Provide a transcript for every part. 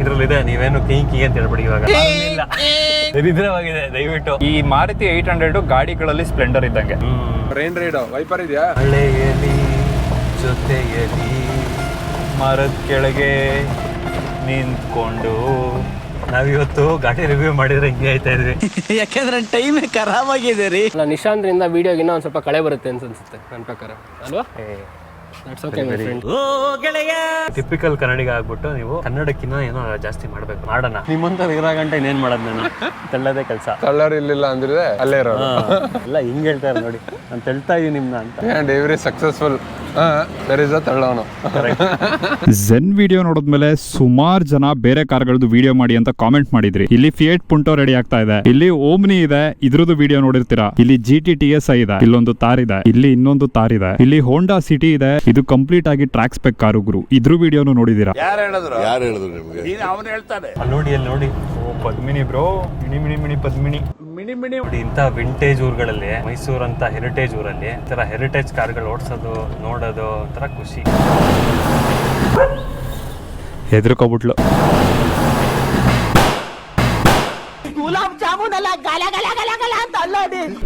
ಇದ್ರಲ್ಲಿದೆ, ನೀವೇನು ಕೀ ಅಂತ ಹೇಳ್ಬಿಡಿ ಇವಾಗ. ದರಿದ್ರವಾಗಿದೆ ದಯವಿಟ್ಟು. ಈ ಮಾರುತಿ 800 ಗಾಡಿಗಳಲ್ಲಿ ಸ್ಪ್ಲೆಂಡರ್ ಇದ್ದಂಗೆ. ರೈನ್ ರೈಡ್ ವೈಪರ್ ಇದೆಯಾ? ಹಳ್ಳೆಯಲ್ಲಿ ಜೊತೆಯಲ್ಲಿ ಮರದ ಕೆಳಗೆ ನಿಂತ್ಕೊಂಡು ನಾವಿವತ್ತು ಗಾಡಿ ರಿವ್ಯೂ ಮಾಡಿದ್ರೆ ಹಿಂಗೆ ಆಯ್ತಾ ಇದ್ವಿ. ಯಾಕಂದ್ರೆ ಟೈಮ್ ಖರಾಬ್ ಆಗಿದೆ ರೀ. ನಿಶಾಂತ್ರಿಂದ ವಿಡಿಯೋಗೆ ಇನ್ನೂ ಒಂದು ಸ್ವಲ್ಪ ಕಳೆ ಬರುತ್ತೆ ಅನ್ಸುತ್ತೆ ನನ್ನ ಪ್ರಕಾರ ಅಲ್ವಾ? ಟಿಪಿಕಲ್ ಕನ್ನಡಿಗ ಆಗ್ಬಿಟ್ಟು ನೀವು ಕನ್ನಡಕ್ಕಿನ್ನ ಏನೋ ಜಾಸ್ತಿ ಮಾಡ್ಬೇಕು. ಮಾಡೋಣ ನಿಮ್ಮಂತ ಇರೋ ಗಂಟೆ ಇನ್ನೇನ್ ಮಾಡೋದು ನಾನು. ತೆಳ್ಳದೇ ಕೆಲಸ. ಕಲರ್ ಇಲ್ಲಿಲ್ಲ ಅಂದ್ರೆ ಅಲ್ಲೇ ಇರೋದು. ಎಲ್ಲ ಹಿಂಗ್ ಹೇಳ್ತಾರೆ ನೋಡಿ, ನಾನು ತೆಳ್ತಾ ಇದೀನಿ ನಿಮ್ನ ಅಂತ. And every successful there is a ತಳ್ಳವನು. ಝೆನ್ ವಿಡಿಯೋ ನೋಡಿದ್ಮೇಲೆ ಸುಮಾರು ಜನ ಬೇರೆ ಕಾರ್ಗಳದ್ದು ವಿಡಿಯೋ ಮಾಡಿ ಅಂತ ಕಾಮೆಂಟ್ ಮಾಡಿದ್ರಿ. ಇಲ್ಲಿ ಫಿಯೇಟ್ ಪುಂಟೋ ರೆಡಿ ಆಗ್ತಾ ಇದೆ, ಇಲ್ಲಿ ಓಮ್ನಿ ಇದೆ, ಇದ್ರದ್ದು ವಿಡಿಯೋ ನೋಡಿರ್ತೀರಾ. ಇಲ್ಲಿ GT-TSI ಇದೆ, ಇಲ್ಲೊಂದು ತಾರ್ ಇದೆ, ಇಲ್ಲಿ ಇನ್ನೊಂದು ತಾರ್ ಇದೆ, ಇಲ್ಲಿ ಹೋಂಡಾ ಸಿಟಿ ಇದೆ. ಇದು ಕಂಪ್ಲೀಟ್ ಆಗಿ ಟ್ರ್ಯಾಕ್ ಸ್ಪೆಕ್ ಕಾರು ಗುರು. ಇದ್ರ ವಿಡಿಯೋನು ನೋಡಿದೀರಾ? ಯಾರು ಹೇಳಿದ್ರು ನಿಮಗೆ? ಅವನು ಹೇಳ್ತಾನೆ. ನೋಡಿ ಅಲ್ಲಿ ನೋಡಿ, ಪದ್ಮಿನಿ ಬ್ರೋ, ಮಿನಿ ಪದ್ಮಿನಿ. ನೋಡಿ ಇಂಥ ವಿಂಟೇಜ್ ಊರುಗಳಲ್ಲಿ, ಮೈಸೂರು ಅಂತ ಹೆರಿಟೇಜ್ ಊರಲ್ಲಿ ಈ ತರ ಹೆರಿಟೇಜ್ ಕಾರ್ಗಳು ಓಡಿಸೋದು ನೋಡೋದು ಒಂಥರ ಖುಷಿ. ಹೆದರ್ಕೊಬಿಟ್ಲು.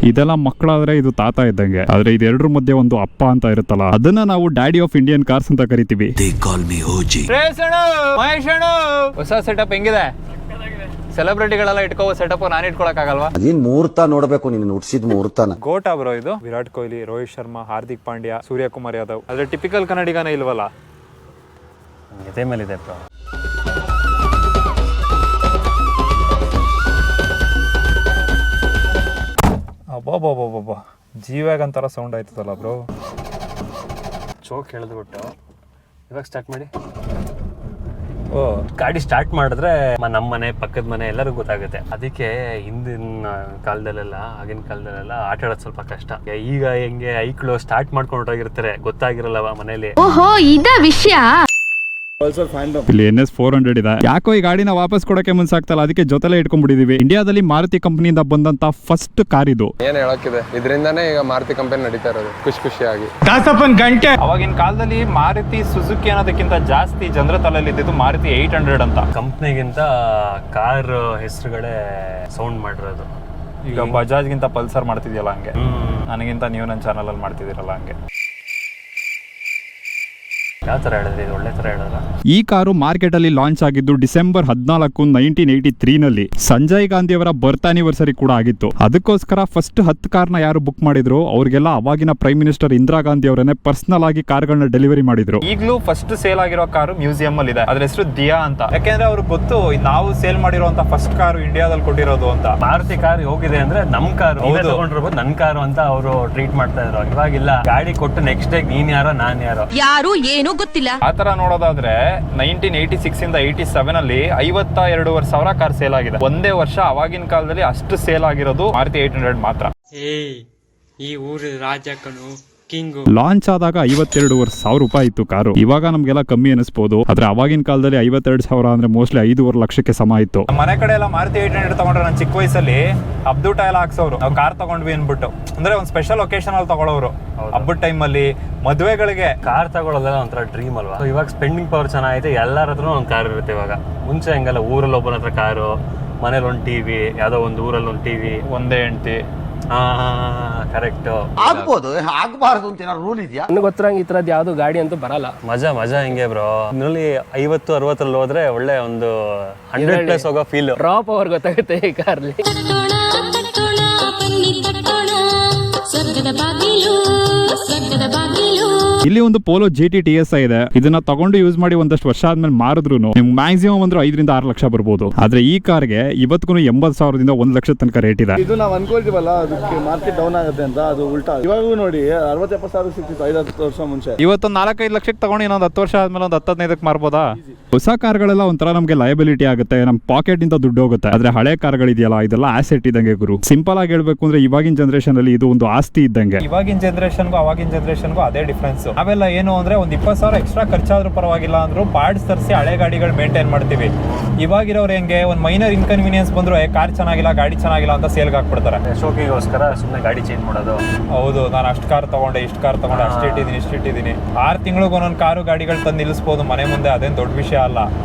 ಇದೆಲ್ಲ ಮಕ್ಕಳಾದ್ರೆ ಇದು ತಾತ ಇದ್ದಂಗೆ, ಆದ್ರೆ ಇದೆರಡರ ಮಧ್ಯೆ ಒಂದು ಅಪ್ಪ ಅಂತ ಇರುತ್ತಲ್ಲ, ಅದನ್ನ ನಾವು ಡ್ಯಾಡಿ ಆಫ್ ಇಂಡಿಯನ್ ಕಾರ್ಸ್ ಅಂತ ಕರಿತೀವಿ. ಹೊಸ ಸೆಟಪ್ ಹೆಂಗಿದೆ? ಸೆಲೆಬ್ರಿಟಿಗಳೆಲ್ಲ ಇಟ್ಕೋ ಸೆಟಪ್, ನಾನು ಇಟ್ಕೊಳಕ್ಕಾಗಲ್ವಾ? ಅದೇನ್ ಮುಹೂರ್ತ ನೋಡ್ಬೇಕು, ನೀನು ಹುಡ್ಸಿದ್ ಮುಹೂರ್ತನ. ಗೋಟಾ ಬ್ರೋ ಇದು. ವಿರಾಟ್ ಕೊಹ್ಲಿ, ರೋಹಿತ್ ಶರ್ಮಾ, ಹಾರ್ದಿಕ್ ಪಾಂಡ್ಯ, ಸೂರ್ಯಕುಮಾರ್ ಯಾದವ್. ಆದ್ರೆ ಟಿಪಿಕಲ್ ಕನ್ನಡಿಗನೇ ಇಲ್ವಲ್ಲ. ಎದೆ ಮೇಲಿದೆ ಬ್ರೋ. ಅಬ್ಬಬ್ಬಬ್ಬಬ್ಬ, ಜೀವ್ಯಾಗ್ ಅಂತಾರ ಸೌಂಡ್ ಆಯ್ತದಲ್ಲ ಬ್ರೋ. ಚೋಕ್ ಎಳೆದ್ಬಿಟ್ಟು ಇವಾಗ ಸ್ಟಾರ್ಟ್ ಮಾಡಿ. ಗಾಡಿ ಸ್ಟಾರ್ಟ್ ಮಾಡಿದ್ರೆ ನಮ್ಮ ಮನೆ ಪಕ್ಕದ ಮನೆ ಎಲ್ಲರಿಗೂ ಗೊತ್ತಾಗುತ್ತೆ. ಅದಕ್ಕೆ ಹಿಂದಿನ ಕಾಲದಲ್ಲೆಲ್ಲ, ಆಗಿನ ಕಾಲದಲ್ಲೆಲ್ಲ ಆಟ ಆಡೋದು ಸ್ವಲ್ಪ ಕಷ್ಟ. ಈಗ ಹೆಂಗೆ ಐಕ್ಳು ಸ್ಟಾರ್ಟ್ ಮಾಡ್ಕೊಂಡು ಹೊರಗಿರ್ತಾರೆ, ಗೊತ್ತಾಗಿರಲ್ಲವ ಮನೇಲಿ. ಓಹೋ ಇದ ವಿಷಯ. ಇಲ್ಲಿ NS 400 ಇದೆ. ಯಾಕೋ ಈ ಗಾಡಿನ ವಾಪಸ್ ಕೊಡಕ್ಕೆ ಮನ್ಸಾಗ್ತಲ್ಲ, ಅದಕ್ಕೆ ಜೊತೆಲೆ ಇಟ್ಕೊಂಡ್ಬಿಟ್ಟಿದೀವಿ. ಇಂಡಿಯಾದಲ್ಲಿ ಮಾರುತಿ ಕಂಪನಿಯಿಂದ ಬಂದಂತ ಫಸ್ಟ್ ಕಾರ್ ಇದು. ಏನ್ ಹೇಳಕ್ಕಿದೆ, ಇದರಿಂದಾನೇ ಈಗ ಮಾರುತಿ ಕಂಪನಿ ನಡೀತಾ ಇರೋದು ಖುಷಿಯಾಗಿ. ಅವಾಗಿನ ಕಾಲದಲ್ಲಿ ಮಾರುತಿ ಸುಜುಕಿ ಅನ್ನೋದಕ್ಕಿಂತ ಜಾಸ್ತಿ ಜನರ ತಲೆಯಲ್ಲಿ ಇದ್ದಿದ್ದು ಮಾರುತಿ 800 ಅಂತ. ಕಂಪ್ನಿಗಿಂತ ಕಾರ್ ಹೆಸರುಗಳೇ ಸೌಂಡ್ ಮಾಡಿರೋದು. ಈಗ ಬಜಾಜ್ಗಿಂತ ಪಲ್ಸರ್ ಮಾಡ್ತಿದ್ಯಲ್ಲ ಹಂಗೆ, ನನಗಿಂತ ನೀವು ನನ್ನ ಚಾನಲ್ ಅಲ್ಲಿ ಮಾಡ್ತಿದ್ದೀರಲ್ಲ ಹಂಗೆ. ಯಾವ ತರ ಹೇಳಿದ್ರಿ? ಇದು ಒಳ್ಳೆ ತರ ಹೇಳಿದ್ರ. ಈ ಕಾರು ಮಾರ್ಕೆಟ್ ಅಲ್ಲಿ ಲಾಂಚ್ ಆಗಿದ್ದು ಡಿಸೆಂಬರ್ 14, 1983 ನಲ್ಲಿ. ಸಂಜಯ್ ಗಾಂಧಿ ಅವರ ಬರ್ತ್ ಆನಿವರ್ಸರಿ ಕೂಡ ಆಗಿತ್ತು. ಅದಕ್ಕೋಸ್ಕರ ಫಸ್ಟ್ 10 ಕಾರ್ನ ಯಾರು ಬುಕ್ ಮಾಡಿದ್ರು ಅವ್ರಿಗೆಲ್ಲ ಅವಾಗಿನ ಪ್ರೈಮ್ ಮಿನಿಸ್ಟರ್ ಇಂದಿರಾ ಗಾಂಧಿ ಅವರನ್ನೇ ಪರ್ಸನಲ್ ಆಗಿ ಕಾರ್ಗಳನ್ನ ಡೆಲಿವರಿ ಮಾಡಿದ್ರು. ಈಗಲೂ ಫಸ್ಟ್ ಸೇಲ್ ಆಗಿರೋ ಕಾರು ಮ್ಯೂಸಿಯಂ ಅಲ್ಲಿ ಇದೆ, ಅದ್ರ ಹೆಸರು ದಿಯಾ ಅಂತ. ಯಾಕೆಂದ್ರೆ ಅವ್ರಿಗೆ ಗೊತ್ತು ನಾವು ಸೇಲ್ ಮಾಡಿರುವಂತ ಫಸ್ಟ್ ಕಾರು ಇಂಡಿಯಾದಲ್ಲಿ ಕೊಟ್ಟಿರೋದು ಅಂತ. ಮಾರುತಿ ಕಾರ್ ಹೋಗಿದೆ ಅಂದ್ರೆ ನಮ್ ಕಾರು ತಗೊಂಡಿರ್ಬೋದು, ನನ್ ಕಾರು ಅಂತ ಅವರು ಟ್ರೀಟ್ ಮಾಡ್ತಾ ಇದ್ರು. ಇವಾಗಿಲ್ಲ, ಗಾಡಿ ಕೊಟ್ಟು ನೆಕ್ಸ್ಟ್ ಡೇ ನೀನ್ ಯಾರೋ ನಾನ್ ಯಾರೋ, ಯಾರು ಏನು ಗೊತ್ತಿಲ್ಲ. ಆತರ ನೋಡೋದಾದ್ರೆ 1986 ಇಂದ 87 ಅಲ್ಲಿ 52,500 ಕಾರ್ ಸೇಲ್ ಆಗಿದೆ. ಒಂದೇ ವರ್ಷ ಅವಾಗಿನ ಕಾಲದಲ್ಲಿ ಅಷ್ಟು ಸೇಲ್ ಆಗಿರೋದು ಮಾರುತಿ 800 ಮಾತ್ರ. ಈ ಊರು ರಾಜಕನು ಕಿಂಗು. ಲಾಂಚ್ ಆದಾಗ 52,500 ರೂಪಾಯಿ ಇತ್ತು ಕಾರು. ಇವಾಗ ನಮ್ಗೆಲ್ಲ ಕಮ್ಮಿ ಅನಿಸ್ಬೋದು, ಆದ್ರೆ ಅವಾಗಿನ ಕಾಲದಲ್ಲಿ 52,000 ಅಂದ್ರೆ ಮೋಸ್ಟ್ಲಿ 5.5 ಲಕ್ಷಕ್ಕೆ ಸಮ ಇತ್ತು. ಮನೆ ಕಡೆ ಎಲ್ಲ ಮಾರುತಿ 800 ತಗೊಂಡ್ರೆ ನಾನು ಚಿಕ್ಕ ವಯಸ್ಸಲ್ಲಿ ಹಬ್ಬದ ಎಲ್ಲ ಹಾಕ್ಸೋರು. ನಾವು ಕಾರ್ ತಗೊಂಡ್ವಿ ಅನ್ಬಿಟ್ಟು, ಅಂದ್ರೆ ಒಂದು ಸ್ಪೆಷಲ್ ಒಕೇಶನ್ ಅಲ್ಲಿ ತಗೊಳ್ಳೋರು. ಹಬ್ಬದ ಟೈಮ್ ಅಲ್ಲಿ, ಮದುವೆಗಳಿಗೆ ಕಾರ್ ತಗೊಳ್ಳೋದೆಲ್ಲ ಒಂಥರ ಡ್ರೀಮ್ ಅಲ್ವಾ. ಇವಾಗ ಸ್ಪೆಂಡಿಂಗ್ ಪವರ್ ಚೆನ್ನಾಗಿದೆ, ಎಲ್ಲರ ಹತ್ರನೂ ಒಂದು ಕಾರ್ ಇರುತ್ತೆ ಇವಾಗ. ಮುಂಚೆ ಹಂಗಲ್ಲ, ಊರಲ್ಲಿ ಒಬ್ಬನ ಹತ್ರ ಕಾರು, ಮನೇಲಿ ಒಂದು ಟಿವಿ, ಯಾವ್ದೋ ಒಂದು ಊರಲ್ಲಿ ಒಂದು ಟಿವಿ, ಒಂದೇ ಹೆಂಡತಿ. ಕರೆಕ್ಟ್. ಆಗ್ಬೋದು, ಆಗ್ಬಾರ್ದು ಅಂತ ಏನಾದ್ರು ರೂಲ್ ಇದೆಯಾ? ನನಗೆ ಗೊತ್ತಿರಂಗೆ ಈ ತರದ್ ಯಾವ್ದು ಗಾಡಿ ಅಂತೂ ಬರಲ್ಲ. ಮಜಾ ಹಿಂಗೆ ಬ್ರೋ. ಇದರಲ್ಲಿ 50-60 ಹೋದ್ರೆ ಒಳ್ಳೆ ಒಂದು 100+ ಹೋಗೋ ಫೀಲ್. ರಾ ಪವರ್ ಗೊತ್ತಾಗುತ್ತೆ ಈ ಕಾರ್ಲಿ. ಇಲ್ಲಿ ಒಂದು ಪೋಲೋ GT-TSI ಇದೆ. ಇದನ್ನ ತಗೊಂಡು ಯೂಸ್ ಮಾಡಿ ಒಂದಷ್ಟು ವರ್ಷ ಆದ್ಮೇಲೆ ಮಾರಿದ್ರು ನಿಮ್ಗೆ ಮ್ಯಾಕ್ಸಿಮಮ್ ಅಂದ್ರೆ 5-6 ಲಕ್ಷ ಬರ್ಬೋದು. ಆದ್ರೆ ಈ ಕಾರ್ಗೆ ಇವತ್ತಿಗೂ 80,000ದಿಂದ 1 ಲಕ್ಷ ತನಕ ರೇಟ್ ಇದೆ. ಇದು ನಾವು ಅನ್ಕೊಳ್ತೀವಲ್ಲ, ಅದಕ್ಕೆ ಮಾರ್ಕೆಟ್ ಡೌನ್ ಆಗುತ್ತೆ ಅಂತ, ಅದು ಉಲ್ಟಾ. ಇವಾಗೂ ನೋಡಿ 60-70,000 ಸಿಕ್ತಿತ್ತು 5-10 ವರ್ಷ ಮುಂಚೆ. ಇವತ್ತೊಂದು 4-5 ಲಕ್ಷಕ್ಕೆ ತಗೊಂಡು ಇನ್ನೊಂದು 10 ವರ್ಷ ಆದ್ಮೇಲೆ ಒಂದು 10-15ಕ್ಕೆ ಮಾರ್ಬೋದಾ? ಹೊಸ ಕಾರ್ಗಳೆಲ್ಲ ಒಂಥರ ನಮ್ಗೆ ಲಯಬಿಲಿಟಿ ಆಗುತ್ತೆ, ನಮ್ ಪಾಕೆಟ್ ಇಂದ ದುಡ್ಡು ಹೋಗುತ್ತೆ. ಆದ್ರೆ ಹಳೆ ಕಾರ್ಗಳಿದೆಯಲ್ಲ, ಇದೆಲ್ಲ ಆಸೆಟ್ ಇದ್ದಂಗೆ ಗುರು. ಸಿಂಪಲ್ ಆಗಿ ಹೇಳ್ಬೇಕು ಅಂದ್ರೆ ಇವಾಗಿನ ಜನರೇಷನ್ ಅಲ್ಲಿ ಇದು ಒಂದು ಆಸ್ತಿ ಇದ್ದಂಗೆ. ಇವಾಗಿನ ಜನರೇಷನ್ಗೂ ಅವಾಗಿನ ಜನರೇಷನ್ಗೂ ಅದೇ ಡಿಫ್ರೆನ್ಸ್. ನಾವೆಲ್ಲ ಏನು ಅಂದ್ರೆ ಒಂದು 20,000 ಎಕ್ಸ್ಟ್ರಾ ಖರ್ಚಾದ್ರೂ ಪರವಾಗಿಲ್ಲ ಅಂದ್ರೂ ಪಾರ್ಟ್ಸ್ ತರಿಸಿ ಹಳೆ ಗಾಡಿಗಳು ಮೇಂಟೈನ್ ಮಾಡ್ತೀವಿ. ಇವಾಗಿರೋರು ಹೆಂಗೆ ಒಂದು ಮೈನರ್ ಇನ್ಕನ್ವೀನಿಯನ್ಸ್ ಬಂದ್ರು ಕಾರ್ ಚೆನ್ನಾಗಿಲ್ಲ, ಗಾಡಿ ಚೆನ್ನಾಗಿಲ್ಲ ಅಂತ ಸೇಲ್ಗೆ ಹಾಕ್ಬಿಡ್ತಾರೆ. ಶೋಕಿಗೋಸ್ಕರ ಸುಮ್ಮನೆ ಗಾಡಿ ಚೇಂಜ್ ಮಾಡೋದು. ಹೌದು, ನಾನು ಅಷ್ಟು ಕಾರ್ ತಗೊಂಡೆ, ಇಷ್ಟು ಕಾರ್ ತಗೊಂಡೆ, ಅಷ್ಟಿಟ್ಟಿದ್ದೀನಿ, ಇಷ್ಟಿಟ್ಟಿದ್ದೀನಿ. 6 ತಿಂಗಳಿಗೆ ಒಂದೊಂದು ಕಾರು ಗಾಡಿಗಳು ತಂದು ನಿಲ್ಲಿಸ್ಬೋದು ಮನೆ ಮುಂದೆ, ಅದೇನು ದೊಡ್ಡ ವಿಷಯ ಅಲ್ಲ,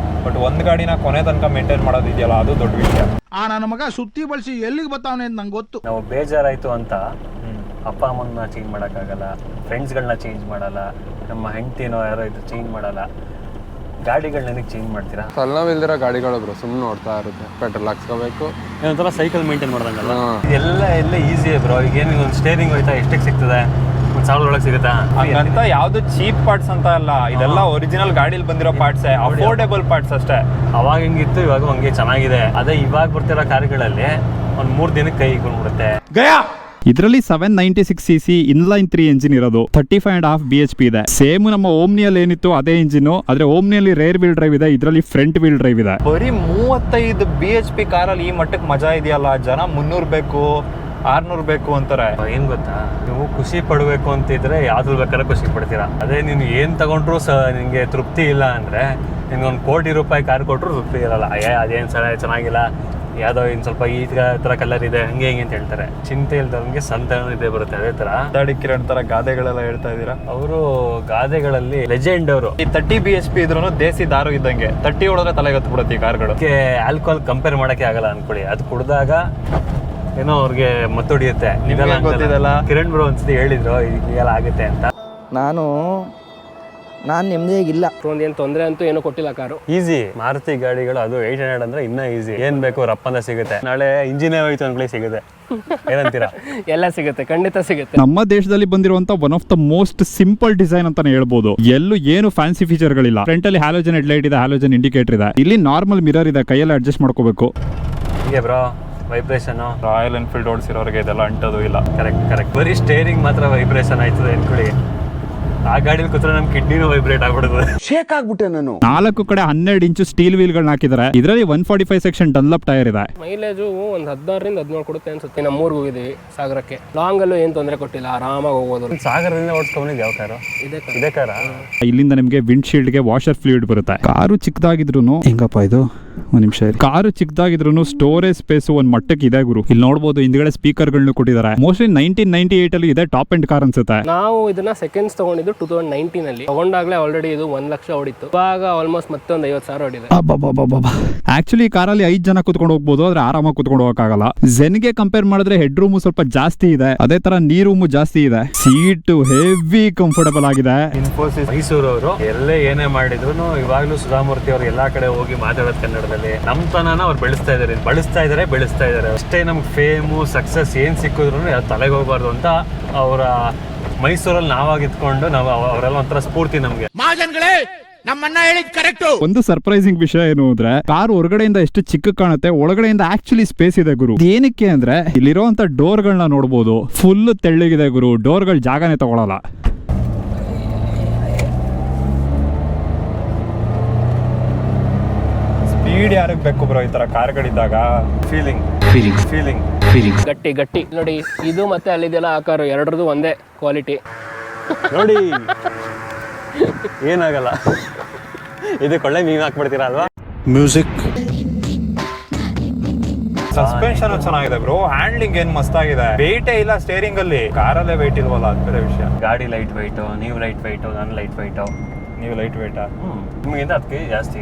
ಬಟ್ ಒಂದು ಗಾಡಿನ ಕೊನೆ ತನಕ ಮೇಂಟೈನ್ ಮಾಡೋದಿದೆಯಲ್ಲ ಅದು ದೊಡ್ಡ ವಿಷಯ. ಆ ನನ್ನ ಮಗ ಸುತ್ತಿ ಬಳಸಿ ಎಲ್ಲಿಗೆ ಬರ್ತಾವನೆ ಅಂತ ನಂಗೆ ಗೊತ್ತು. ನಾವು ಬೇಜಾರಾಯಿತು ಅಂತ ಅಪ್ಪ ಅಮ್ಮನ್ನ ಚೇಂಜ್ ಮಾಡೋಕ್ಕಾಗಲ್ಲ, ಫ್ರೆಂಡ್ಸ್ಗಳನ್ನ ಚೇಂಜ್ ಮಾಡಲ್ಲ, ನಮ್ಮ ಹೆಂಡ್ತಿನೋ ಯಾರೋ ಇದು ಚೇಂಜ್ ಮಾಡಲ್ಲ. ಗಾಡಿಗಳು ನನಗೆ ಚೇಂಜ್ ಮಾಡ್ತೀರಾ? ತಲೆನೋವಿಲ್ದಿರೋ ಗಾಡಿಗಳು ಬ್ರೋ, ಸುಮ್ಮನೆ ನೋಡ್ತಾ ಇರುತ್ತೆ. ಪೆಟ್ರೋಲ್ ಹಾಕ್ಸ್ಕೋಬೇಕು, ಏನೊಂಥರ ಸೈಕಲ್ ಮೇಂಟೈನ್ ಮಾಡ್ದಂಗಲ್ಲ. ಎಲ್ಲ ಈಸಿಯೇ ಬ್ರೋ. ಈಗ ಏನು ಒಂದು ಸ್ಟೇರಿಂಗ್ ಹೋಯ್ತಾ ಎಷ್ಟಕ್ಕೆ ಸಿಗ್ತದೆ? ಒಂದು 1000 ಒಳಗೆ ಸಿಗುತ್ತಾ? ಹಂಗಂತ ಯಾವ್ದು ಚೀಪ್ ಪಾರ್ಟ್ಸ್ ಅಂತ ಅಲ್ಲ, ಇದೆಲ್ಲ ಒರಿಜಿನಲ್ ಗಾಡಿಲಿ ಬಂದಿರೋ ಪಾರ್ಟ್ಸ್, ಅಫೋರ್ಡೆಬಲ್ ಪಾರ್ಟ್ಸ್ ಅಷ್ಟೇ. ಅವಾಗ ಹೆಂಗಿತ್ತು ಇವಾಗ ಹಂಗೆ ಚೆನ್ನಾಗಿದೆ. ಅದೇ ಇವಾಗ ಬರ್ತಿರೋ ಕಾರುಗಳಲ್ಲಿ ಒಂದು 3 ದಿನಕ್ಕೆ ಕೈ ಇಟ್ಕೊಂಡ್ಬಿಡುತ್ತೆ. ಇದರಲ್ಲಿ 796cc ಇನ್ಲೈನ್ 3 ಎಂಜಿನ್ ಇರೋದು, 35.5 bhp ಇದೆ. ಸೇಮ್ ನಮ್ಮ ಓಮ್ನಿಯಲ್ಲಿ ಏನಿತ್ತು ಅದೇ ಇಂಜಿನ್, ಆದ್ರೆ ಓಮ್ನಿಯಲ್ಲಿ ರೇರ್ ವೀಲ್ ಡ್ರೈವ್ ಇದೆ, ಇದರಲ್ಲಿ ಫ್ರಂಟ್ ವೀಲ್ ಡ್ರೈವ್ ಇದೆ. ಬರೀ 35 bhp ಕಾರಲ್ಲಿ ಈ ಮಟ್ಟಕ್ಕೆ ಮಜಾ ಇದೆಯಲ್ಲ. ಜನ 300 ಬೇಕು 600 ಬೇಕು ಅಂತಾರೆ. ಏನ್ ಗೊತ್ತಾ, ನೀವು ಖುಷಿ ಪಡಬೇಕು ಅಂತಿದ್ರೆ ಯಾವ್ದು ಬೇಕಾದ್ರೆ ಖುಷಿ ಪಡ್ತೀರಾ. ಅದೇ ನೀನು ಏನ್ ತಗೊಂಡ್ರು ನಿನ್ಗೆ ತೃಪ್ತಿ ಇಲ್ಲ ಅಂದ್ರೆ, ನಿನ್ಗೊಂದು ₹1 ಕೋಟಿ ಕಾರ್ ಕೊಟ್ಟರು ತೃಪ್ತಿ ಇರಲ್ಲ. ಅದೇನು ಚೆನ್ನಾಗಿಲ್ಲ, ಯಾವುದೋ ಇನ್ನು ಸ್ವಲ್ಪ ಈ ಥರ ಕಲರ್ ಇದೆ ಹಂಗೆ ಹಿಂಗೆ ಅಂತ ಹೇಳ್ತಾರೆ. ಚಿಂತೆ ಇಲ್ದವ್ರಿಗೆ ಸಂತಾನ ಇದೆ ಬರುತ್ತೆ. ಅದೇ ಥರ ದಾಡಿ ಕಿರಣ್ ಥರ ಗಾದೆಗಳೆಲ್ಲ ಹೇಳ್ತಾ ಇದ್ದೀರಾ. ಅವರು ಗಾದೆಗಳಲ್ಲಿ ಲೆಜೆಂಡ್ ಅವರು. ಈ 30 bhp ಇದ್ರೂ ದೇಸಿ ದಾರು ಇದ್ದಂಗೆ, 30 ಹೊಡೆದ್ರೆ ತಲೆಗೆ ಹತ್ಬಿಡುತ್ತೆ ಈ ಕಾರ್ಗಳು. ಆಲ್ಕೋಹಾಲ್ ಕಂಪೇರ್ ಮಾಡೋಕ್ಕೆ ಆಗಲ್ಲ ಅನ್ಕೊಳ್ಳಿ. ಅದು ಕುಡ್ದಾಗ ಏನೋ ಅವ್ರಿಗೆ ಮತ್ತೊಡಿಯುತ್ತೆ. ಗೊತ್ತಿದೆಲ್ಲ. ಕಿರಣ್ ಬ್ರೋ ಒಂದ್ಸತಿ ಹೇಳಿದ್ರು ಇದೆಲ್ಲ ಆಗುತ್ತೆ ಅಂತ. ನಾನು ನೆಮ್ಮದಿಯಾಗಿಲ್ಲ. ಏನು ತೊಂದರೆ ಅಂತೂ ಏನೂ ಕೊಟ್ಟಿಲ್ಲ ಕಾರು. ಈಸಿ ಮಾರುತಿ ಗಾಡಿಗಳು, ಅದು 800 ಅಂದ್ರೆ ಇನ್ನೂ ಈಸಿ. ಏನ್ ಬೇಕು ರಪ್ಪಂದ ಸಿಗುತ್ತೆ. ನಾಳೆ ಇಂಜಿನಿಯರ್ ಹೋಯ್ತು ಅನ್ಕೊಳ್ಳಿ ಸಿಗುತ್ತೆ. ಏನಂತೀರಾ? ಎಲ್ಲ ಸಿಗುತ್ತೆ, ಖಂಡಿತ ಸಿಗುತ್ತೆ. ನಮ್ಮ ದೇಶದಲ್ಲಿ ಬಂದಿರುವಂತ one of the most simple design ಅಂತಾನೆ ಹೇಳ್ಬೋದು. ಎಲ್ಲೂ ಏನು ಫ್ಯಾನ್ಸಿ ಫೀಚರ್ ಗಳಿಲ್ಲ. ಫ್ರಂಟ್ ಅಲ್ಲಿ ಹ್ಯಾಲೋಜನ್ ಹೆಡ್ಲೈಟ್ ಇದೆ, ಹ್ಯಾಲೋಜನ್ ಇಂಡಿಕೇಟರ್ ಇದೆ. ಇಲ್ಲಿ ನಾರ್ಮಲ್ ಮಿರರ್ ಇದೆ, ಕೈಯಲ್ಲಿ ಅಡ್ಜಸ್ಟ್ ಮಾಡ್ಕೋಬೇಕು. ಹೀಗೆ ಬ್ರೋ ವೈಬ್ರೇಷನ್. ರಾಯಲ್ ಎನ್ಫೀಲ್ಡ್ ಓಡಿಸಿರೋರಿಗೆ ಇದೆಲ್ಲ ಅಂಟೋದು ಇಲ್ಲ. ಕರೆಕ್ಟ್. ಬರೀ ಸ್ಟೇರಿಂಗ್ ಮಾತ್ರ ವೈಬ್ರೇಷನ್ ಆಯ್ತದೆ ಅನ್ಕೊಳ್ಳಿ. ಆ ಗಾಡಿಲಿ ಕೂತ್ರೆ ನಮ್ ಕಿಡ್ನಿನೂ ವೈಬ್ರೇಟ್ ಆಗ್ಬಿಡುತ್ತೆ. ಶೇಕ್ ಆಗ್ಬಿಟ್ಟೆ ನಾನು. 4 ಕಡೆ 12 ಇಂಚು ಸ್ಟೀಲ್ ವೀಲ್ ಗಳನ್ನ ಹಾಕಿದ್ದಾರೆ. ಇದರಲ್ಲಿ 145 ಸೆಕ್ಷನ್ ಡನ್ಲಪ್ ಟೈರ್ ಇದೆ. ಮೈಲೇಜು ಒಂದು 16ರಿಂದ 17 ಕೊಡುತ್ತೆ ಅನ್ಸುತ್ತೆ. ನಮ್ಮ ಊರಿಗೆ ಹೋಗಿದ್ದೀವಿ ಸಾಗರಕ್ಕೆ. ಲಾಂಗ್ ಅಲ್ಲೂ ಏನು ತೊಂದರೆ ಕೊಟ್ಟಿಲ್ಲ, ಆರಾಮಾಗಿ ಹೋಗ್ಬೋದು. ಸಾಗರದಿಂದ ಓಡಿಸ್ಕೊಂಡಿದ್ದು ಯಾವ ಕಾರು? ಇದೇ ಕಾರ. ಇಲ್ಲಿಂದ ನಿಮಗೆ ವಿಂಡ್ ಗೆ ವಾಷರ್ ಫ್ಲೂಯಿಡ್ ಬರುತ್ತೆ. ಕಾರು ಚಿಕ್ಕದಾಗಿದ್ರು ಹೆಂಗಪ್ಪ ಇದು, ಒಂದ್ ನಿಮಿಷ. ಕಾರು ಚಿಕ್ಕದಾಗಿದ್ರು ಸ್ಟೋರೇಜ್ ಸ್ಪೇಸ್ ಒಂದ್ ಮಟ್ಟಕ್ಕೆ ಇದೆ ಗುರು. ಇಲ್ಲಿ ನೋಡಬಹುದು ಹಿಂದ್ಗಡೆ ಸ್ಪೀಕರ್ ಗಳನ್ನ ಕೊಟ್ಟಿದ್ದಾರೆ. ಮೋಸ್ಟ್ಲಿ 1998 ಅಲ್ಲಿ ಇದೆ ಟಾಪ್ ಎಂಡ್ ಕಾರ್ ಅನ್ಸುತ್ತೆ. ನಾವು ಇದನ್ನ ಸೆಕೆಂಡ್ಸ್ ತಗೊಂಡಿದ್ದು 2019 ಅಲ್ಲಿ. ತಗೊಂಡಾಗ್ಲೇ ಆಲ್ರೆಡಿ ಇದು 1 ಲಕ್ಷ ಹೊಡಿತ್ತು. ಇವಾಗ ಆಲ್ಮೋಸ್ಟ್ ಮತ್ತೊಂದು 50,000 ಹೊಡಿದೆ. ಆಕ್ಚುಲಿ ಕಾರಲ್ಲಿ 5 ಜನ ಕುತ್ಕೊಂಡು ಹೋಗ್ಬೋದು, ಆದ್ರೆ ಆರಾಮಾಗಿ ಕುತ್ಕೊಂಡು ಹೋಗಕ್ಕಾಗಲ್ಲ. ಝೆನ್ಗೆ ಕಂಪೇರ್ ಮಾಡಿದ್ರೆ ಹೆಡ್ ರೂಮ್ ಸ್ವಲ್ಪ ಜಾಸ್ತಿ ಇದೆ, ಅದೇ ತರ ನೀ ರೂಮ್ ಜಾಸ್ತಿ ಇದೆ. ಸೀಟ್ ಹೆವಿ ಕಂಫರ್ಟಬಲ್ ಆಗಿದೆ. ಇನ್ಫೋಸಿಸ್ ಮೈಸೂರವರು ಎಲ್ಲೇ ಏನೇ ಮಾಡಿದ್ರು ಇವಾಗ್ಲೂ ಸುಧಾಮೂರ್ತಿ ಅವರು ಎಲ್ಲಾ ಕಡೆ ಹೋಗಿ ಮಾತಾಡೋದು ಕನ್ನಡದಲ್ಲಿ. ನಮ್ಮ ತನನ ಅವ್ರು ಬೆಳೆಸ್ತಾ ಇದಾರೆ. ಅಷ್ಟೇ ನಮ್ಗೆ ಫೇಮು ಸಕ್ಸಸ್ ಏನ್ ಸಿಕ್ಕಿದ್ರು ಯಾವ್ದು ತಲೆಗೆ ಹೋಗ್ಬಾರ್ದು ಅಂತ ಅವರ ಮೈಸೂರಲ್ಲಿ ನಾವಾಗಿತ್ಕೊಂಡು ನಾವು ಅವರೆಲ್ಲ ಒಂಥರ ಸ್ಫೂರ್ತಿ ನಮ್ಗೆ. ಒಂದು ಸರ್ಪ್ರೈಸಿಂಗ್ ವಿಷಯ ಏನು ಅಂದ್ರೆ, ಕಾರ್ ಹೊರಗಡೆಯಿಂದ ಎಷ್ಟು ಚಿಕ್ಕ ಕಾಣುತ್ತೆ, ಒಳಗಡೆಯಿಂದ ಆಕ್ಚುಲಿ ಸ್ಪೇಸ್ ಇದೆ ಗುರು. ಏನಕ್ಕೆ ಅಂದ್ರೆ ಇಲ್ಲಿರುವಂತ ಡೋರ್ ಗಳನ್ನ ನೋಡಬಹುದು, ಫುಲ್ ತೆಳ್ಳಗಿದೆ ಗುರು. ಡೋರ್ ಗಳು ಜಾಗನೇ ತಗೊಳಲ್ಲ. ಸ್ಪೀಡ್ ಯಾರಿಗೆ ಬೇಕು ಬ್ರೋ ಈ ತರ ಕಾರ್ಗಳಿದ್ದಾಗ? ಫೀಲಿಂಗ್ ಗಟ್ಟಿ ನೋಡಿ. ಇದು ಮತ್ತೆ ಅಲ್ಲಿದೆಲ್ಲ ಆ ಕಾರು ಎರಡರದು ಒಂದೇ ಕ್ವಾಲಿಟಿ ನೋಡಿ. ಏನಾಗಲ್ಲ. ಇದು ಕೊಳ್ಳೆ ನೀವು ಹಾಕ್ಬಿಡ್ತೀರಾ ಅಲ್ವಾ? ಮ್ಯೂಸಿಕ್ ಸಸ್ಪೆನ್ಷನ್ ಚೆನ್ನಾಗಿದೆ ಬ್ರೋ. ಹ್ಯಾಂಡ್ಲಿಂಗ್ ಏನ್ ಮಸ್ತಾಗಿದೆ. ವೆಯ್ಟೇ ಇಲ್ಲ ಸ್ಟೇರಿಂಗ್ ಅಲ್ಲಿ. ಕಾರಲ್ಲೇ ವೆಯ್ಟ್ ಇಲ್ವಲ್ಲ, ಅದು ಬೇರೆ ವಿಷಯ. ಗಾಡಿ ಲೈಟ್ ವೈಟು, ನೀವು ಲೈಟ್ ವೈಟು, ನಾನು ಲೈಟ್ ವೈಟು. ನೀವು ಲೈಟ್ ವೆಯ್ಟಾ? ನಿಮಗಿಂತ ಅದಕ್ಕೆ ಜಾಸ್ತಿ.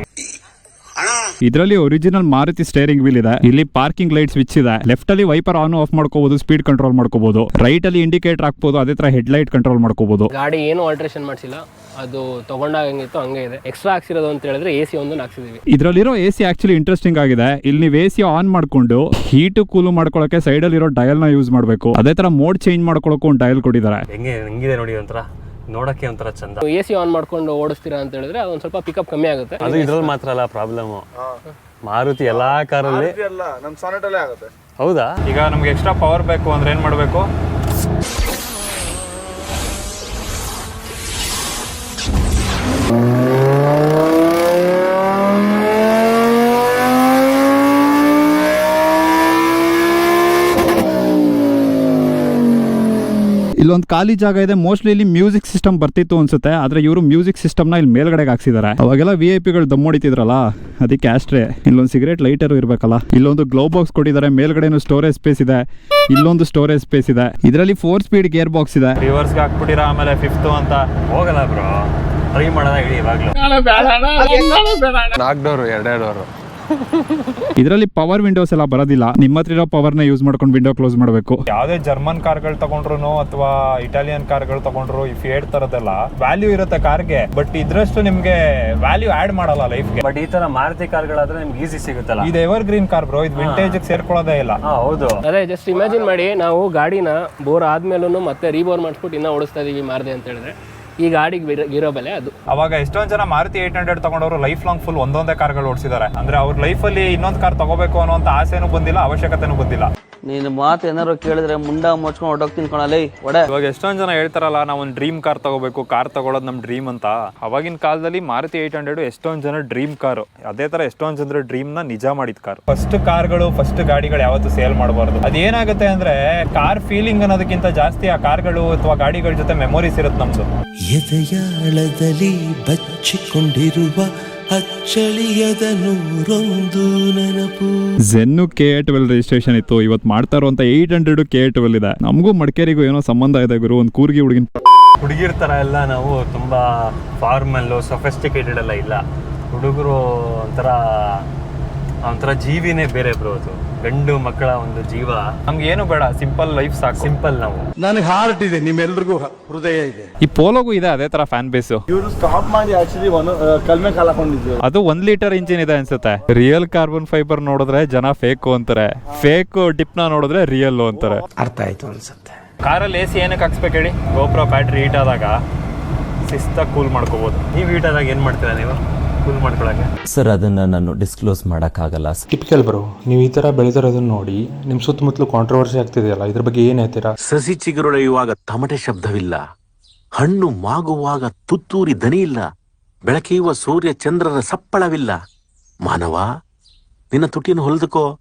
ಇದರಲ್ಲಿ ಒರಿಜಿನಲ್ ಮಾರುತಿ ಸ್ಟೇರಿಂಗ್ ವೀಲ್ ಇದೆ. ಇಲ್ಲಿ ಪಾರ್ಕಿಂಗ್ ಲೈಟ್ ಸ್ವಿಚ್ ಇದೆ. ಲೆಫ್ಟ್ ಅಲ್ಲಿ ವೈಪರ್ ಆನ್ ಆಫ್ ಮಾಡ್ಕೋಬಹುದು, ಸ್ಪೀಡ್ ಕಂಟ್ರೋಲ್ ಮಾಡ್ಕೋಬಹುದು. ರೈಟ್ ಅಲ್ಲಿ ಇಂಡಿಕೇಟರ್ ಹಾಕ್ಬಹುದು, ಅದೇ ತರ ಹೆಡ್ ಲೈಟ್ ಕಂಟ್ರೋಲ್ ಮಾಡ್ಕೋಬಹುದು. ಗಾಡಿ ಏನು ಆಲ್ಟ್ರೇಷನ್ ಮಾಡಿಸಿಲ್ಲ, ಅದು ತಗೊಂಡಾಗ ಹೆಂಗಿತ್ತು ಹಂಗೆ ಇದೆ. ಎಕ್ಸ್ಟ್ರಾ ಹಾಕ್ಸಿರೋದು ಅಂತ ಹೇಳಿದ್ರೆ AC ಒಂದು ಹಾಕ್ಸಿದೀವಿ. ಇದರಲ್ಲಿರೋ AC ಆಕ್ಚುಲಿ ಇಂಟ್ರೆಸ್ಟಿಂಗ್ ಆಗಿದೆ. ಇಲ್ಲಿ ನೀವು AC ಆನ್ ಮಾಡ್ಕೊಂಡು ಹೀಟ್ ಕೂಲ್ ಮಾಡ್ಕೊಳ್ಳೋಕೆ ಸೈಡ್ ಅಲ್ಲಿ ಇರೋ ಡಯಲ್ ನ ಯೂಸ್ ಮಾಡಬೇಕು. ಅದೇ ತರ ಮೋಡ್ ಚೇಂಜ್ ಮಾಡ್ಕೊಳ್ಳೋಕೆ ಒಂದು ಡಯಲ್ ಕೊಟ್ಟಿದ್ದಾರೆ. ಹೆಂಗಿದೆ ನೋಡಿ, ಒಂಥರ ನೋಡಕ್ಕೆ ಒಂಥರ ಚಂದ. AC ಆನ್ ಮಾಡ್ಕೊಂಡು ಓಡಿಸ್ತೀರಾ ಅಂತ ಹೇಳಿದ್ರೆ ಅದೊಂದು ಸ್ವಲ್ಪ ಪಿಕಪ್ ಕಮ್ಮಿ ಆಗುತ್ತೆ. ಅದು ಇದ್ರಲ್ಲಿ ಮಾತ್ರ ಅಲ್ಲ ಪ್ರಾಬ್ಲಮ್. ಮಾರುತಿ ಎಲ್ಲಾ ಕಾರಲ್ಲಿ ಅಲ್ಲ, ನಮ್ಮ ಸಾನೆಟಲ್ಲೇ ಆಗುತ್ತೆ. ಹೌದಾ? ಈಗ ನಮ್ಗೆ ಎಕ್ಸ್ಟ್ರಾ ಪವರ್ ಬೇಕು ಅಂದ್ರೆ ಏನ್ ಮಾಡ್ಬೇಕು? ಇಲ್ಲೊಂದು ಖಾಲಿ ಜಾಗ ಇದೆ. ಮೋಸ್ಟ್ಲಿ ಇಲ್ಲಿ ಮ್ಯೂಸಿಕ್ ಸಿಸ್ಟಮ್ ಬರ್ತಿತ್ತು ಅನ್ಸುತ್ತೆ, ಆದ್ರೆ ಇವರು ಮ್ಯೂಸಿಕ್ ಸಿಸ್ಟಮ್ ನ ಇಲ್ಲಿ ಮೇಲ್ಗಡೆಗೆ ಹಾಕ್ಸಿದ್ದಾರೆ. ಅವಾಗೆಲ್ಲ VIP ಗಳು ದಮ್ ಹೊಡಿತಿದ್ರಲ್ಲ, ಅದಕ್ಕೆ ಅಷ್ಟೇ. ಇಲ್ಲೊಂದು ಸಿಗರೇಟ್ ಲೈಟರ್ ಇರ್ಬೇಕಲ್ಲ. ಇಲ್ಲೊಂದು ಗ್ಲೋ ಬಾಕ್ಸ್ ಕೊಟ್ಟಿದ್ದಾರೆ. ಮೇಲ್ಗಡೆನು ಸ್ಟೋರೇಜ್ ಸ್ಪೇಸ್ ಇದೆ, ಇಲ್ಲೊಂದು ಸ್ಟೋರೇಜ್ ಸ್ಪೇಸ್ ಇದೆ. ಇದರಲ್ಲಿ 4 ಸ್ಪೀಡ್ ಗೇರ್ ಬಾಕ್ಸ್ ಇದೆ. ರಿವರ್ಸ್ಗೆ ಹಾಕ್ಬಿಟ್ಟಿರಾ ಆಮೇಲೆ 5th ಅಂತ ಹೋಗಲ್ಲ ಬ್ರೋ. ಟ್ರೈ ಮಾಡೋದ ಹೇಳಿ ಇವಾಗಲೂ. 4 ಡೋರು 2 ಡೋರು. ಇದರಲ್ಲಿ ಪವರ್ ವಿಂಡೋಸ್ ಎಲ್ಲ ಬರೋದಿಲ್ಲ. ನಿಮ್ಮ ಹತ್ರ ಇರೋ ಪವರ್ನ ಯೂಸ್ ಮಾಡ್ಕೊಂಡು ವಿಂಡೋ ಕ್ಲೋಸ್ ಮಾಡಬೇಕು. ಯಾವುದೇ ಜರ್ಮನ್ ಕಾರ್ಗಳು ತಗೊಂಡ್ರು ಅಥವಾ ಇಟಾಲಿಯನ್ ಕಾರ್ಗಳು ತಗೊಂಡ್ರು ಈ ಫಿಯೇಟ್ ತರದೆಲ್ಲ ವ್ಯಾಲ್ಯೂ ಇರುತ್ತೆ ಕಾರ್ಗೆ, ಬಟ್ ಇದ್ರಷ್ಟು ನಿಮ್ಗೆ ವ್ಯಾಲ್ಯೂ ಆಡ್ ಮಾಡಲ್ಲ ಲೈಫ್ಗೆ. ಬಟ್ ಈ ತರ ಮಾರುತಿ ಕಾರ್ಗಳಾದ್ರೆ ನಿಮ್ಗೆ ಈಸಿ ಸಿಗುತ್ತಲ್ಲ. ಇದು ಎವರ್ ಗ್ರೀನ್ ಕಾರ್ ಬ್ರೋ, ಇದು ವಿಂಟೇಜ್ ಸೇರ್ಕೊಳ್ಳೋದೇ ಇಲ್ಲ. ಹೌದು. ಅದೇ ಜಸ್ಟ್ ಇಮ್ಯಾಜಿನ್ ಮಾಡಿ, ನಾವು ಗಾಡಿನ ಬೋರ್ ಆದ್ಮೇಲೂ ಮತ್ತೆ ರೀಬೋರ್ ಮಾಡಿಸ್ಬಿಟ್ಟು ಇನ್ನೂ ಓಡಿಸ್ತಾ ಇದೀವಿ ಮಾರದೆ ಅಂತ ಹೇಳಿದ್ರೆ ಈ ಗಾಡಿಗೆ ಇರೋ ಬೆಲೆ ಅದು. ಅವಾಗ ಎಷ್ಟೊಂದ್ ಜನ ಮಾರುತಿ 800 ತಗೊಂಡವರು ಲೈಫ್ ಲಾಂಗ್ ಫುಲ್ ಒಂದೊಂದೇ ಕಾರ್ಗಳು ಓಡಿಸಿದ್ದಾರೆ. ಅಂದ್ರೆ ಅವ್ರ ಲೈಫಲ್ಲಿ ಇನ್ನೊಂದು ಕಾರ್ ತಗೋಬೇಕು ಅನ್ನೋಂಥ ಆಸೆನೂ ಬಂದಿಲ್ಲ, ಅವಶ್ಯಕತೆನೂ ಬಂದಿಲ್ಲ. ನೀನು ಮಾತು ಏನಾರು ಕೇಳಿದ್ರೆ ಮುಂಡ ಮುಚ್ಕೊಂಡು ಹೊಡೋಗ್ತೀನಿ ಕಣಲೇ ಒಡೆ. ಇವಾಗ ಎಷ್ಟೊಂದ್ ಜನ ಹೇಳ್ತಾರಲ್ಲ, ನಾವು ಒಂದು ಡ್ರೀಮ್ ಕಾರ್ ತಗೋಬೇಕು, ಕಾರ್ ತಗೊಳ್ಳೋದು ನಮ್ ಡ್ರೀಮ್ ಅಂತ. ಅವಾಗಿನ ಕಾಲದಲ್ಲಿ ಮಾರುತಿ 800 ಎಷ್ಟೊಂದ್ ಜನ ಡ್ರೀಮ್ ಕಾರು, ಅದೇ ತರ ಎಷ್ಟೊಂದ್ ಜನರ ಡ್ರೀಮ್ ನ ನಿಜ ಮಾಡಿದ ಕಾರ್. ಫಸ್ಟ್ ಕಾರ್ಗಳು, ಫಸ್ಟ್ ಗಾಡಿಗಳು ಯಾವತ್ತೂ ಸೇಲ್ ಮಾಡಬಾರ್ದು. ಅದೇನಾಗುತ್ತೆ ಅಂದ್ರೆ ಕಾರ್ ಫೀಲಿಂಗ್ ಅನ್ನೋದಕ್ಕಿಂತ ಜಾಸ್ತಿ ಆ ಕಾರ್ಗಳು ಅಥವಾ ಗಾಡಿಗಳ ಜೊತೆ ಮೆಮೊರೀಸ್ ಇರುತ್ತೆ ನಮ್ದು. ಎದೆಯಾಳದಲ್ಲಿ ಬಚ್ಚಿಕೊಂಡಿರುವ ಅಚ್ಚಳಿಯದ ನೂರೊಂದು ನೆನಪು. ಝೆನ್ನು KA12 ರಿಜಿಸ್ಟ್ರೇಷನ್ ಇತ್ತು, ಇವತ್ತು ಮಾಡ್ತಾ ಇರುವಂತ 800 KA12 ಇದೆ. ನಮಗೂ ಮಡಿಕೇರಿಗೂ ಏನೋ ಸಂಬಂಧ ಇದೆ ಗುರು. ಒಂದು ಕೂರ್ಗಿ ಹುಡುಗಿರ್ ತರ ಎಲ್ಲ ನಾವು ತುಂಬಾ ಫಾರ್ಮಲ್ಲು ಸೊಫೆಸ್ಟಿಕೇಟೆಡ್ ಎಲ್ಲ ಇಲ್ಲ. ಹುಡುಗರು ಒಂಥರ ಜೀವಿನೇ ಬೇರೆ ಬ್ರೋ. ಅದು ಗಂಡು ಮಕ್ಕಳ ಒಂದು ಜೀವ. ನಮ್ಗೆ ಏನು ಬೇಡ, ಸಿಂಪಲ್ ಲೈಫ್ ಸಾಕು. ಸಿಂಪಲ್ ನಾವು. ನನಗೆ ಹಾರ್ಟ್ ಇದೆ, ನಿಮ್ಮೆಲ್ರಿಗೂ ಹೃದಯ ಇದೆ. ಈ ಪೋಲೋಗೂ ಇದೆ ಅದೇ ತರ ಫ್ಯಾನ್ ಬೇಸ್. ಇವರು ಸ್ಟಾಪ್ ಮಾಡಿ ಆಕ್ಚುಲಿ ಕಲ್ಮೆ ಕಾಲ ಹಾಕೊಂಡಿದ್ರು. ಅದು 1 ಲೀಟರ್ ಇಂಜಿನ್ ಇದೆ ಅನ್ಸುತ್ತೆ. ರಿಯಲ್ ಕಾರ್ಬನ್ ಫೈಬರ್ ನೋಡಿದ್ರೆ ಜನ ಫೇಕ್ ಅಂತಾರೆ, ಫೇಕ್ ಡಿಪ್ನ ನೋಡಿದ್ರೆ ರಿಯಲ್ ಅಂತಾರೆ. ಅರ್ಥ ಆಯ್ತು ಅನ್ಸುತ್ತೆ. ಕಾರಲ್ಲಿ AC ಏನಕ್ಕೆ ಹಾಕ್ಸ್ಬೇಕು ಹೇಳಿ? ಗೋಪ್ರೋ ಬ್ಯಾಟ್ರಿ ಹೀಟ್ ಆದಾಗ ಶಿಸ್ತಾಗಿ ಕೂಲ್ ಮಾಡ್ಕೋಬಹುದು. ನೀವು ಹೀಟ್ ಆದಾಗ ಏನ್ ಮಾಡ್ತೀರಾ ನೀವು ಕೂಲ್ ಮಾಡ್ಕೊಳಕ್ಕೆ? ಸರ್ ಅದನ್ನ ನಾನು ಡಿಸ್ಕ್ಲೋಸ್ ಮಾಡೋಕ್ಕಾಗಲ್ಲ. ಟಿಪಿಕಲ್ ಬ್ರೋ, ನೀವು ಈ ತರ ಬೆಳೆದಿರೋದನ್ನ ನೋಡಿ ನಿಮ್ಮ ಸುತ್ತಮುತ್ತಲು ಕಾಂಟ್ರವರ್ಸಿ ಆಗ್ತಿದೆಯಲ್ಲ, ಇದ್ರ ಬಗ್ಗೆ ಏನ್ ಹೇಳ್ತೀರಾ? ಸಸಿ ಚಿಗುರೊಡೆಯುವಾಗ ತಮಟೆ ಶಬ್ದವಿಲ್ಲ, ಹಣ್ಣು ಮಾಗುವಾಗ ತುತ್ತೂರಿ ದನಿ ಇಲ್ಲ, ಬೆಳಕಿಯುವ ಸೂರ್ಯ ಚಂದ್ರರ ಸಪ್ಪಳವಿಲ್ಲ. ಮಾನವ, ನಿನ್ನ ತುಟಿಯನ್ನು ಹೊಲಿದುಕೋ.